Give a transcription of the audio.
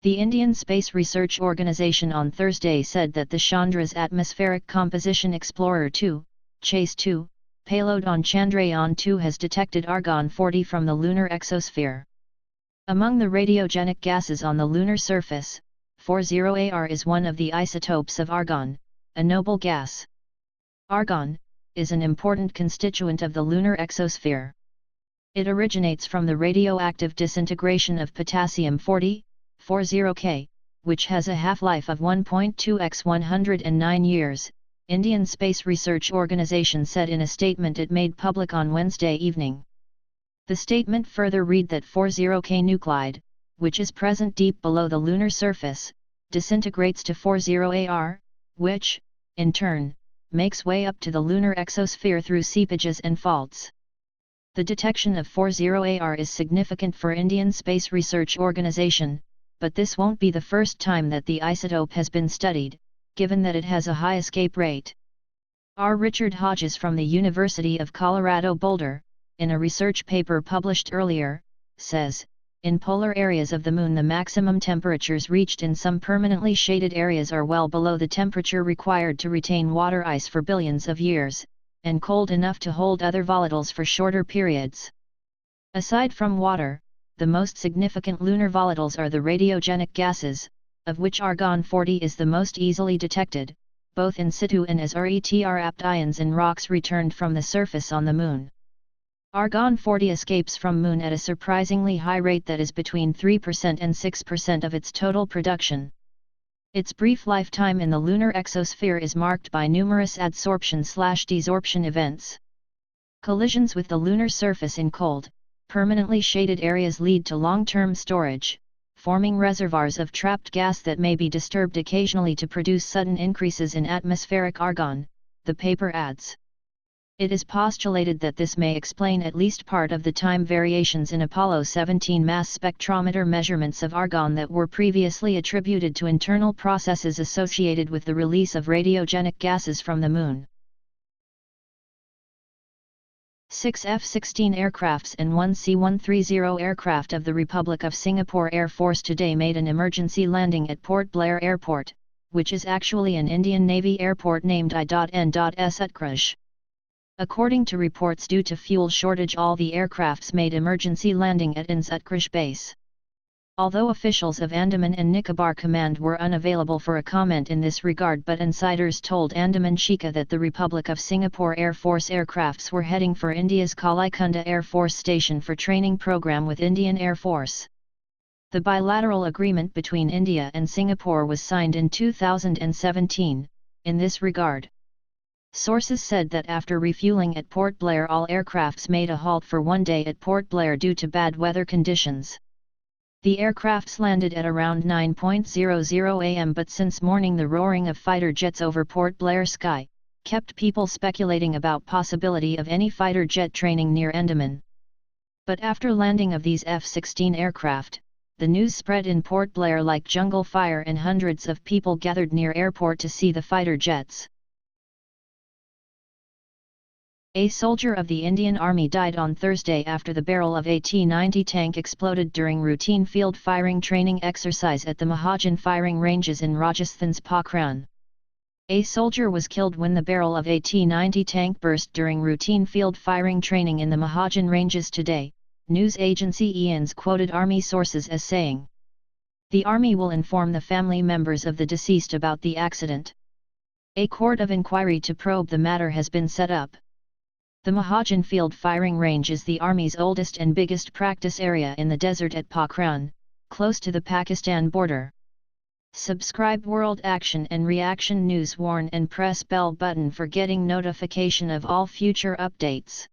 The Indian Space Research Organisation on Thursday said that the Chandra's Atmospheric Composition Explorer-2, CHASE-2, payload on Chandrayaan-2 has detected Argon-40 from the lunar exosphere. Among the radiogenic gases on the lunar surface, 40Ar is one of the isotopes of argon, a noble gas. Argon is an important constituent of the lunar exosphere. It originates from the radioactive disintegration of potassium-40, 40K, which has a half-life of 1.2 x 109 years, Indian Space Research Organisation said in a statement it made public on Wednesday evening. The statement further read that 40K nuclide, which is present deep below the lunar surface, disintegrates to 40Ar, which, in turn, makes way up to the lunar exosphere through seepages and faults. The detection of 40Ar is significant for Indian Space Research Organisation, but this won't be the first time that the isotope has been studied, given that it has a high escape rate. R. Richard Hodges from the University of Colorado Boulder, in a research paper published earlier, says, in polar areas of the Moon the maximum temperatures reached in some permanently shaded areas are well below the temperature required to retain water ice for billions of years, and cold enough to hold other volatiles for shorter periods. Aside from water, the most significant lunar volatiles are the radiogenic gases, of which Argon-40 is the most easily detected, both in situ and as RETR-apt ions in rocks returned from the surface on the Moon. Argon-40 escapes from Moon at a surprisingly high rate that is between 3% and 6% of its total production. Its brief lifetime in the lunar exosphere is marked by numerous adsorption/desorption events. Collisions with the lunar surface in cold, permanently shaded areas lead to long-term storage, forming reservoirs of trapped gas that may be disturbed occasionally to produce sudden increases in atmospheric argon, the paper adds. It is postulated that this may explain at least part of the time variations in Apollo 17 mass spectrometer measurements of argon that were previously attributed to internal processes associated with the release of radiogenic gases from the Moon. 6 F-16 aircrafts and 1 C-130 aircraft of the Republic of Singapore Air Force today made an emergency landing at Port Blair Airport, which is actually an Indian Navy airport named I.N.S. Utkarsh. According to reports, due to fuel shortage, all the aircrafts made emergency landing at INS Utkarsh base. Although officials of Andaman and Nicobar Command were unavailable for a comment in this regard, but insiders told Andaman Shika that the Republic of Singapore Air Force aircrafts were heading for India's Kalikunda Air Force Station for training program with Indian Air Force. The bilateral agreement between India and Singapore was signed in 2017, in this regard. Sources said that after refueling at Port Blair, all aircrafts made a halt for one day at Port Blair due to bad weather conditions. The aircrafts landed at around 9:00 am, but since morning the roaring of fighter jets over Port Blair sky kept people speculating about possibility of any fighter jet training near Andaman. But after landing of these F-16 aircraft, the news spread in Port Blair like jungle fire and hundreds of people gathered near airport to see the fighter jets. A soldier of the Indian Army died on Thursday after the barrel of a T-90 tank exploded during routine field firing training exercise at the Mahajan firing ranges in Rajasthan's Pokhran. A soldier was killed when the barrel of a T-90 tank burst during routine field firing training in the Mahajan ranges today, news agency IANS quoted Army sources as saying. The Army will inform the family members of the deceased about the accident. A court of inquiry to probe the matter has been set up. The Mahajan Field Firing Range is the Army's oldest and biggest practice area in the desert at Pokhran, close to the Pakistan border. Subscribe World Action and Reaction News, warn and press bell button for getting notification of all future updates.